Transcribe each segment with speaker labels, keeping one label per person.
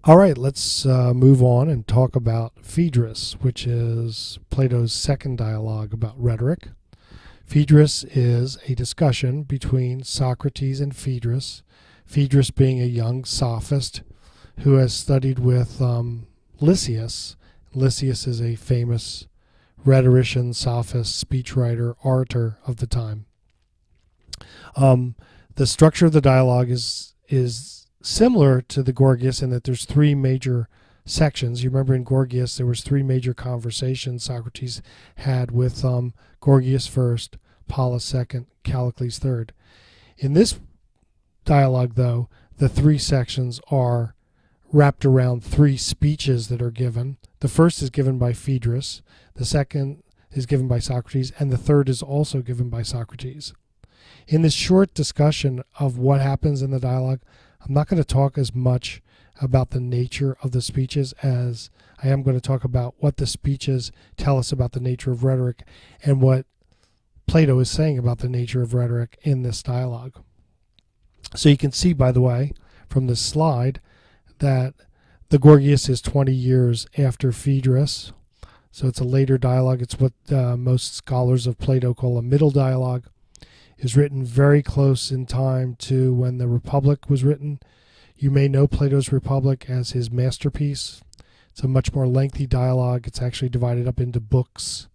Speaker 1: All right, let's move on and talk about Phaedrus, which is Plato's second dialogue about rhetoric. Phaedrus is a discussion between Socrates and Phaedrus, Phaedrus being a young sophist who has studied with Lysias. Lysias is a famous rhetorician, sophist, speechwriter, orator of the time. The structure of the dialogue is similar to the Gorgias in that there's three major sections. You remember in Gorgias there was three major conversations Socrates had with Gorgias first, Pallas second, Callicles third. In this dialogue, though, the three sections are wrapped around three speeches that are given. The first is given by Phaedrus, the second is given by Socrates, and the third is also given by Socrates. In this short discussion of what happens in the dialogue, I'm not going to talk as much about the nature of the speeches as I am going to talk about what the speeches tell us about the nature of rhetoric and what Plato is saying about the nature of rhetoric in this dialogue. So you can see, by the way, from this slide that the Gorgias is 20 years after Phaedrus. So it's a later dialogue. It's what most scholars of Plato call a middle dialogue. Is written very close in time to when the Republic was written. You may know Plato's Republic as his masterpiece. It's a much more lengthy dialogue. It's actually divided up into books.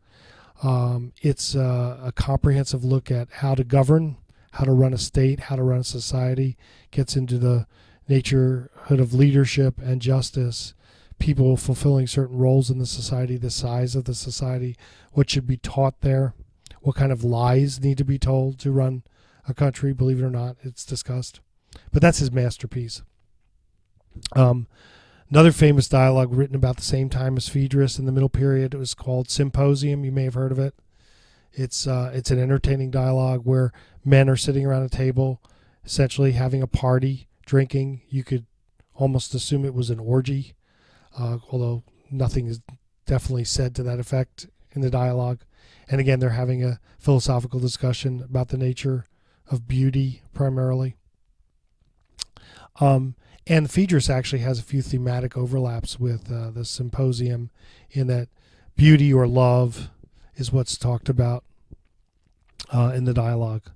Speaker 1: It's a comprehensive look at how to govern, how to run a state, how to run a society. Gets into the naturehood of leadership and justice, people fulfilling certain roles in the society, the size of the society, what should be taught there. What kind of lies need to be told to run a country? Believe it or not, it's discussed. But that's his masterpiece. Another famous dialogue written about the same time as Phaedrus in the middle period, it was called Symposium. You may have heard of it. It's an entertaining dialogue where men are sitting around a table, essentially having a party, drinking. You could almost assume it was an orgy, although nothing is definitely said to that effect in the dialogue. And again, they're having a philosophical discussion about the nature of beauty primarily. And Phaedrus actually has a few thematic overlaps with the Symposium in that beauty or love is what's talked about in the dialogue.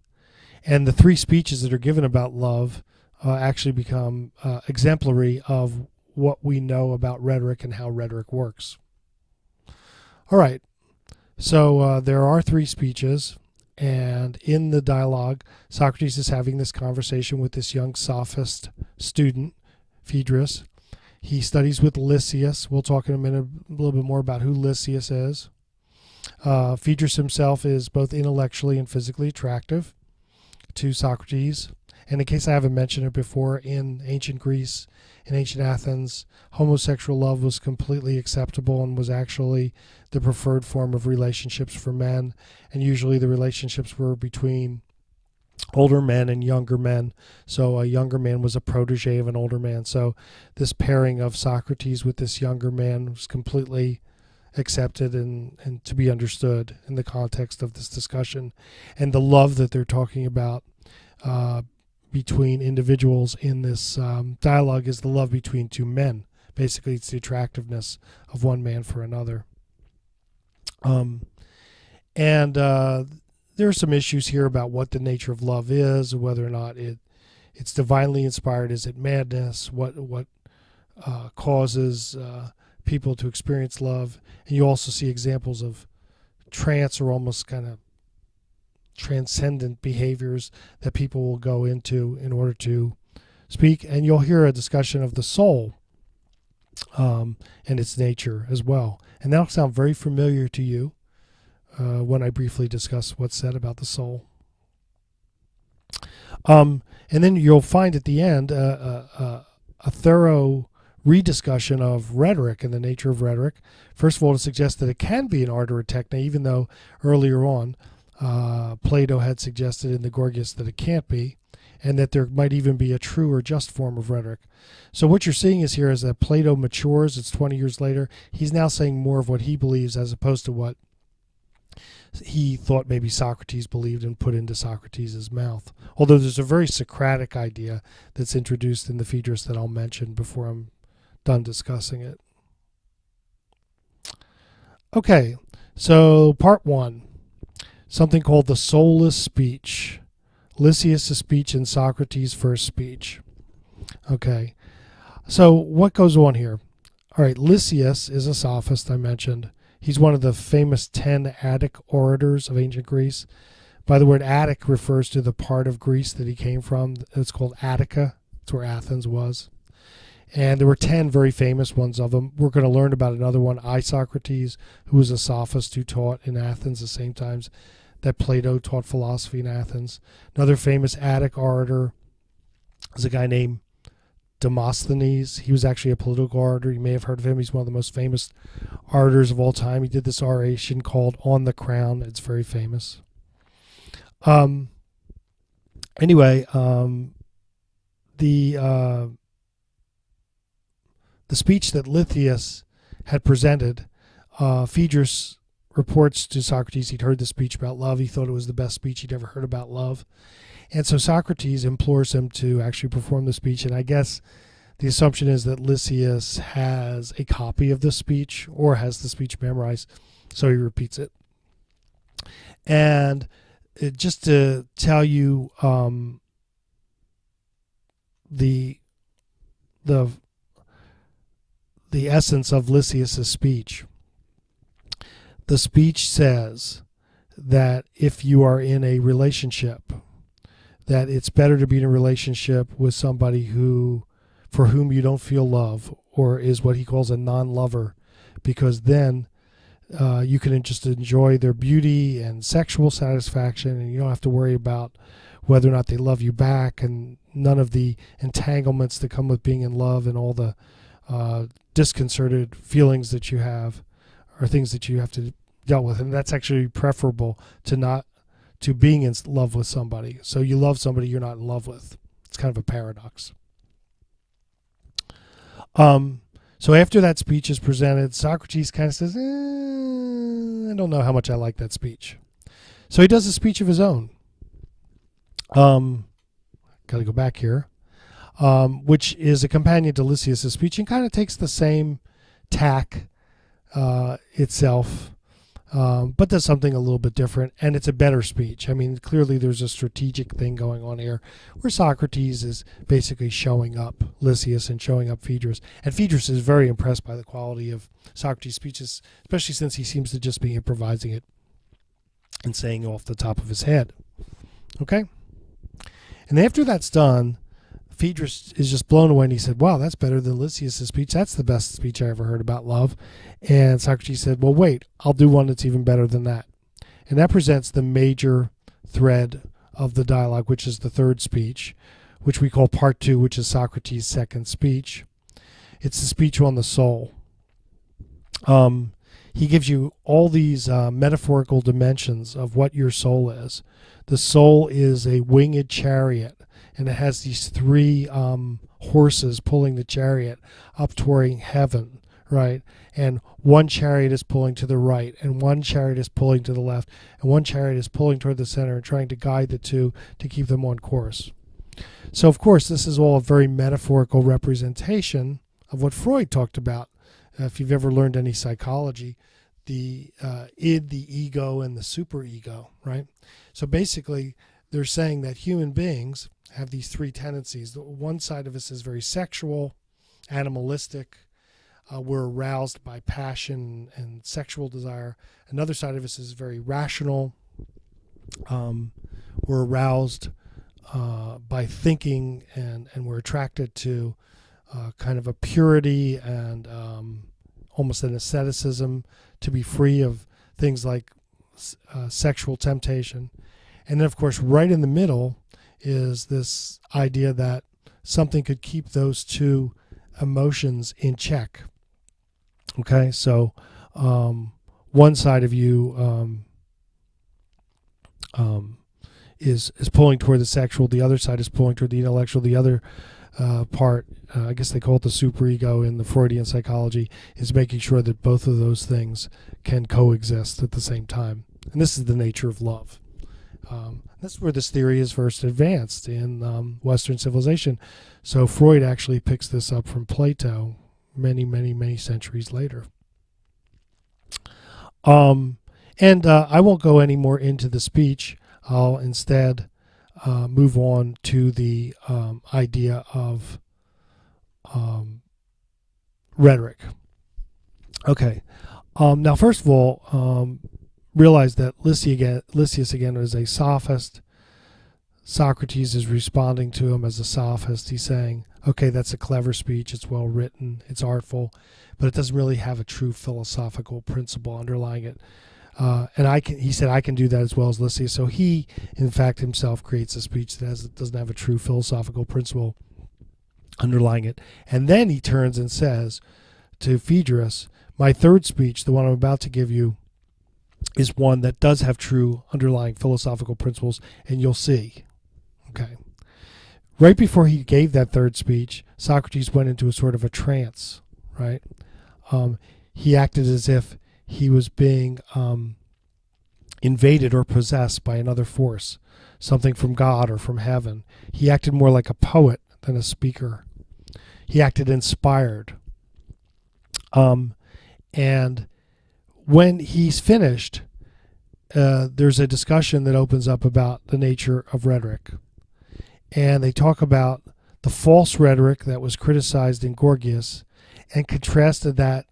Speaker 1: And the three speeches that are given about love actually become exemplary of what we know about rhetoric and how rhetoric works. All right. So there are three speeches, and in the dialogue, Socrates is having this conversation with this young sophist student, Phaedrus. He studies with Lysias. We'll talk in a minute a little bit more about who Lysias is. Phaedrus himself is both intellectually and physically attractive to Socrates. And in case I haven't mentioned it before, in ancient Greece, in ancient Athens, homosexual love was completely acceptable and was actually the preferred form of relationships for men. And usually the relationships were between older men and younger men. So a younger man was a protege of an older man. So this pairing of Socrates with this younger man was completely accepted and to be understood in the context of this discussion. And the love that they're talking about between individuals in this dialogue is the love between two men. Basically, it's the attractiveness of one man for another. There are some issues here about what the nature of love is, whether or not it's divinely inspired. Is it madness? What causes people to experience love? And you also see examples of trance or almost kind of transcendent behaviors that people will go into in order to speak. And you'll hear a discussion of the soul and its nature as well. And that'll sound very familiar to you when I briefly discuss what's said about the soul. And then you'll find at the end a thorough rediscussion of rhetoric and the nature of rhetoric. First of all, to suggest that it can be an art or a technique, even though earlier on Plato had suggested in the Gorgias that it can't be, and that there might even be a true or just form of rhetoric. So what you're seeing is here is that Plato matures. It's 20 years later. He's now saying more of what he believes as opposed to what he thought maybe Socrates believed and put into Socrates' mouth. Although there's a very Socratic idea that's introduced in the Phaedrus that I'll mention before I'm done discussing it. Okay, so part 1, something called the soulless speech. Lysias' speech and Socrates' first speech. Okay, so what goes on here? All right, Lysias is a sophist, I mentioned. He's one of the famous 10 Attic orators of ancient Greece. By the word Attic refers to the part of Greece that he came from. It's called Attica. It's where Athens was. And there were 10 very famous ones of them. We're going to learn about another one, Socrates, who was a sophist who taught in Athens the same times that Plato taught philosophy in Athens. Another famous Attic orator is a guy named Demosthenes. He was actually a political orator. You may have heard of him. He's one of the most famous orators of all time. He did this oration called On the Crown. It's very famous. Anyway, the speech that Lysias had presented, Phaedrus reports to Socrates he'd heard the speech about love. He thought it was the best speech he'd ever heard about love. And so Socrates implores him to actually perform the speech. And I guess the assumption is that Lysias has a copy of the speech or has the speech memorized, so he repeats it. And just to tell you the essence of Lysias' speech. The speech says that if you are in a relationship, that it's better to be in a relationship with somebody for whom you don't feel love, or is what he calls a non-lover, because then you can just enjoy their beauty and sexual satisfaction, and you don't have to worry about whether or not they love you back, and none of the entanglements that come with being in love and all the disconcerted feelings that you have are things that you have to deal with. And that's actually preferable to being in love with somebody. So you love somebody you're not in love with. It's kind of a paradox. So after that speech is presented, Socrates kind of says, I don't know how much I like that speech. So he does a speech of his own. Got to go back here. Which is a companion to Lysias' speech and kind of takes the same tack itself, but does something a little bit different, and it's a better speech. I mean, clearly there's a strategic thing going on here where Socrates is basically showing up Lysias and showing up Phaedrus, and Phaedrus is very impressed by the quality of Socrates' speeches, especially since he seems to just be improvising it and saying it off the top of his head. Okay? And after that's done, Phaedrus is just blown away, and he said, wow, that's better than Lysias' speech. That's the best speech I ever heard about love. And Socrates said, well, wait, I'll do one that's even better than that. And that presents the major thread of the dialogue, which is the third speech, which we call part 2, which is Socrates' second speech. It's the speech on the soul. He gives you all these metaphorical dimensions of what your soul is. The soul is a winged chariot, and it has these 3 horses pulling the chariot up toward heaven, right? And one chariot is pulling to the right, and one chariot is pulling to the left, and one chariot is pulling toward the center and trying to guide the two to keep them on course. So, of course, this is all a very metaphorical representation of what Freud talked about. If you've ever learned any psychology, the id, the ego, and the superego, right? So basically, they're saying that human beings have these 3 tendencies. The one side of us is very sexual, animalistic. We're aroused by passion and sexual desire. Another side of us is very rational. We're aroused by thinking, and we're attracted to kind of a purity and almost an asceticism, to be free of things like sexual temptation. And then, of course, right in the middle is this idea that something could keep those 2 emotions in check. Okay, so one side of you is pulling toward the sexual, the other side is pulling toward the intellectual, the other part, I guess they call it the superego in the Freudian psychology, is making sure that both of those things can coexist at the same time. And this is the nature of love. That's where this theory is first advanced in Western civilization. So Freud actually picks this up from Plato, many, many, many centuries later. I won't go any more into the speech. I'll instead move on to the idea of rhetoric. Okay. Now, first of all, realize that Lysias again is a sophist. Socrates is responding to him as a sophist. He's saying, okay, that's a clever speech. It's well written. It's artful, but it doesn't really have a true philosophical principle underlying it. He said, I can do that as well as Lysias. So he, in fact, himself creates a speech that doesn't have a true philosophical principle underlying it. And then he turns and says to Phaedrus, my third speech, the one I'm about to give you, is one that does have true underlying philosophical principles, and you'll see. Okay. Right before he gave that third speech, Socrates went into a sort of a trance, right? He acted as if he was being invaded or possessed by another force, something from God or from heaven. He acted more like a poet than a speaker. He acted inspired. And when he's finished, there's a discussion that opens up about the nature of rhetoric. And they talk about the false rhetoric that was criticized in Gorgias and contrasted that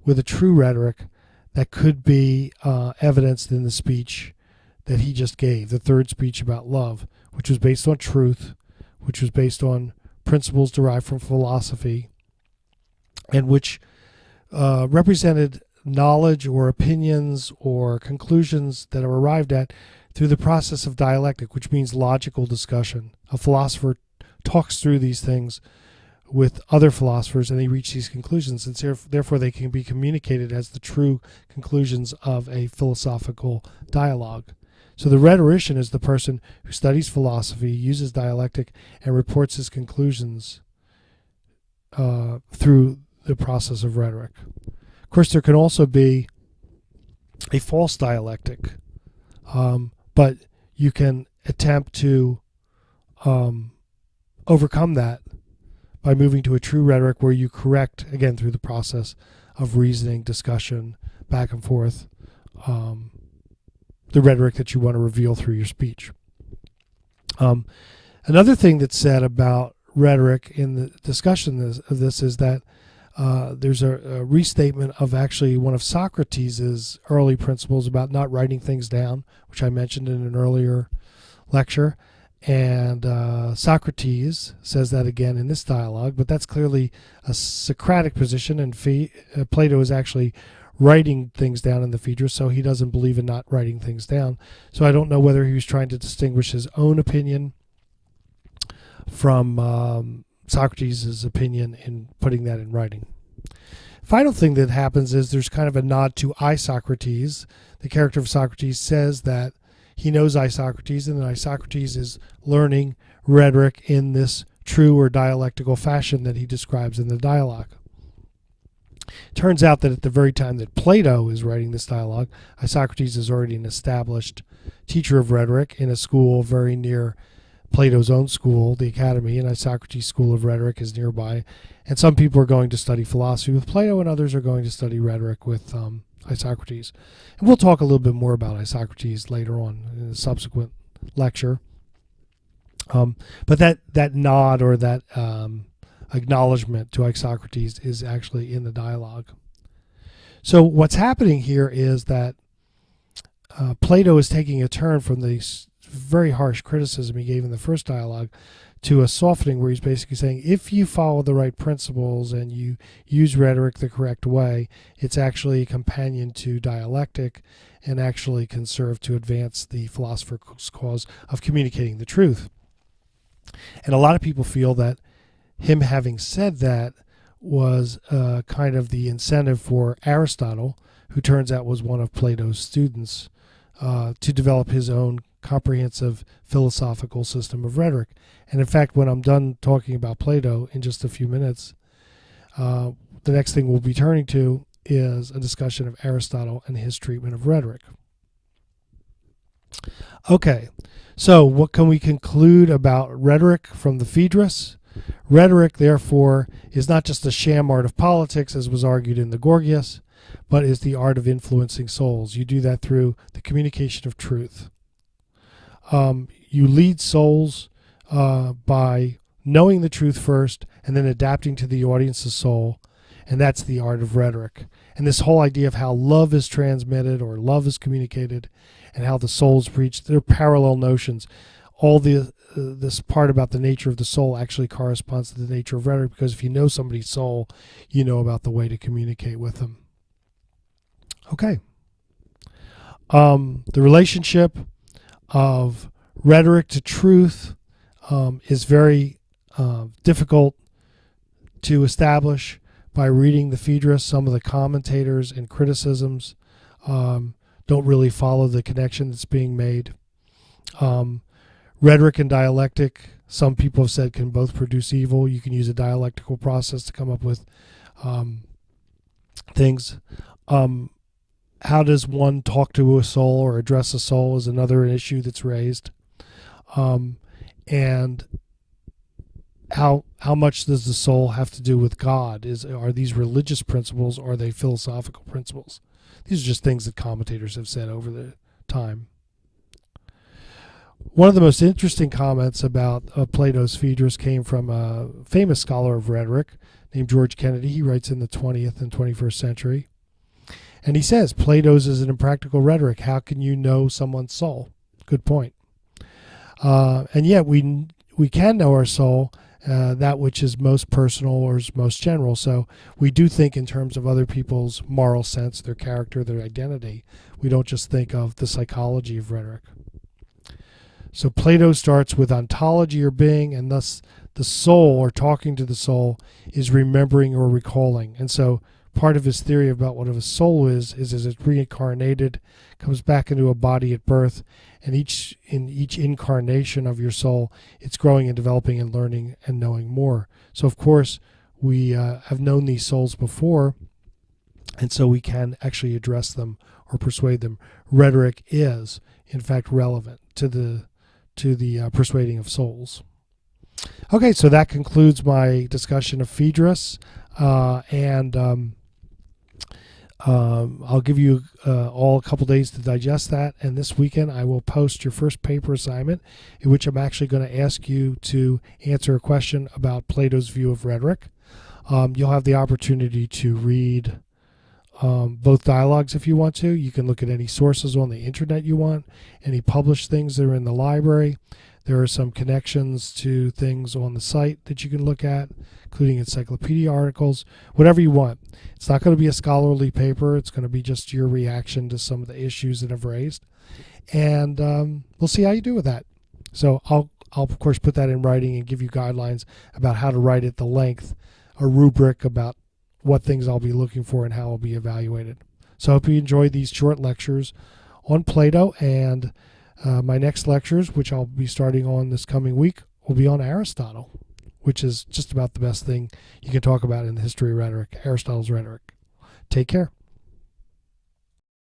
Speaker 1: with a true rhetoric that could be evidenced in the speech that he just gave, the third speech about love, which was based on truth, which was based on principles derived from philosophy, and which represented knowledge or opinions or conclusions that are arrived at through the process of dialectic, which means logical discussion. A philosopher talks through these things with other philosophers and they reach these conclusions, and therefore they can be communicated as the true conclusions of a philosophical dialogue. So the rhetorician is the person who studies philosophy, uses dialectic, and reports his conclusions through the process of rhetoric. Of course, there can also be a false dialectic, but you can attempt to overcome that by moving to a true rhetoric where you correct, again, through the process of reasoning, discussion, back and forth, the rhetoric that you want to reveal through your speech. Another thing that's said about rhetoric in the discussion of this is that there's a restatement of actually one of Socrates' early principles about not writing things down, which I mentioned in an earlier lecture. And Socrates says that again in this dialogue, but that's clearly a Socratic position, and Plato is actually writing things down in the Phaedrus, so he doesn't believe in not writing things down. So I don't know whether he was trying to distinguish his own opinion from Socrates' opinion in putting that in writing. Final thing that happens is there's kind of a nod to I, Socrates. The character of Socrates says that he knows I, Socrates, and I, Socrates, is learning rhetoric in this true or dialectical fashion that he describes in the dialogue. Turns out that at the very time that Plato is writing this dialogue, Socrates is already an established teacher of rhetoric in a school very near Plato's own school, the Academy, and Socrates' school of rhetoric is nearby. And some people are going to study philosophy with Plato, and others are going to study rhetoric with Socrates. And we'll talk a little bit more about Socrates later on in a subsequent lecture. But that nod or that acknowledgement to Socrates is actually in the dialogue. So what's happening here is that Plato is taking a turn from the very harsh criticism he gave in the first dialogue to a softening where he's basically saying if you follow the right principles and you use rhetoric the correct way, it's actually a companion to dialectic and actually can serve to advance the philosopher's cause of communicating the truth. And a lot of people feel that him having said that was kind of the incentive for Aristotle, who turns out was one of Plato's students, to develop his own comprehensive philosophical system of rhetoric. And in fact, when I'm done talking about Plato in just a few minutes, the next thing we'll be turning to is a discussion of Aristotle and his treatment of rhetoric. Okay, so what can we conclude about rhetoric from the Phaedrus? Rhetoric, therefore, is not just a sham art of politics, as was argued in the Gorgias, but is the art of influencing souls. You do that through the communication of truth. You lead souls by knowing the truth first and then adapting to the audience's soul, and that's the art of rhetoric. And this whole idea of how love is transmitted or love is communicated and how the soul is preached, they're parallel notions. All this part about the nature of the soul actually corresponds to the nature of rhetoric, because if you know somebody's soul, you know about the way to communicate with them. Okay. The relationship of rhetoric to truth is very difficult to establish by reading the Phaedrus. Some of the commentators and criticisms don't really follow the connection that's being made. Rhetoric and dialectic, some people have said, can both produce evil. You can use a dialectical process to come up with things. How does one talk to a soul or address a soul is another issue that's raised. And how much does the soul have to do with God? Are these religious principles or are they philosophical principles? These are just things that commentators have said over the time. One of the most interesting comments about Plato's Phaedrus came from a famous scholar of rhetoric named George Kennedy. He writes in the 20th and 21st century. And he says, Plato's is an impractical rhetoric. How can you know someone's soul? Good point. And yet we can know our soul, that which is most personal or is most general. So we do think in terms of other people's moral sense, their character, their identity. We don't just think of the psychology of rhetoric. So Plato starts with ontology or being, and thus the soul, or talking to the soul, is remembering or recalling. And so part of his theory about what a soul is it's reincarnated, comes back into a body at birth, and in each incarnation of your soul, it's growing and developing and learning and knowing more. So of course, we have known these souls before, and so we can actually address them or persuade them. Rhetoric is, in fact, relevant to the persuading of souls. Okay, so that concludes my discussion of Phaedrus, and I'll give you all a couple days to digest that, and this weekend I will post your first paper assignment, in which I'm actually going to ask you to answer a question about Plato's view of rhetoric. You'll have the opportunity to read both dialogues if you want to. You can look at any sources on the internet you want, any published things that are in the library. There are some connections to things on the site that you can look at, including encyclopedia articles, whatever you want. It's not going to be a scholarly paper. It's going to be just your reaction to some of the issues that I've raised. And we'll see how you do with that. So I'll of course put that in writing and give you guidelines about how to write it, the length, a rubric about what things I'll be looking for and how I'll be evaluated. So I hope you enjoy these short lectures on Plato, and my next lectures, which I'll be starting on this coming week, will be on Aristotle, which is just about the best thing you can talk about in the history of rhetoric, Aristotle's rhetoric. Take care.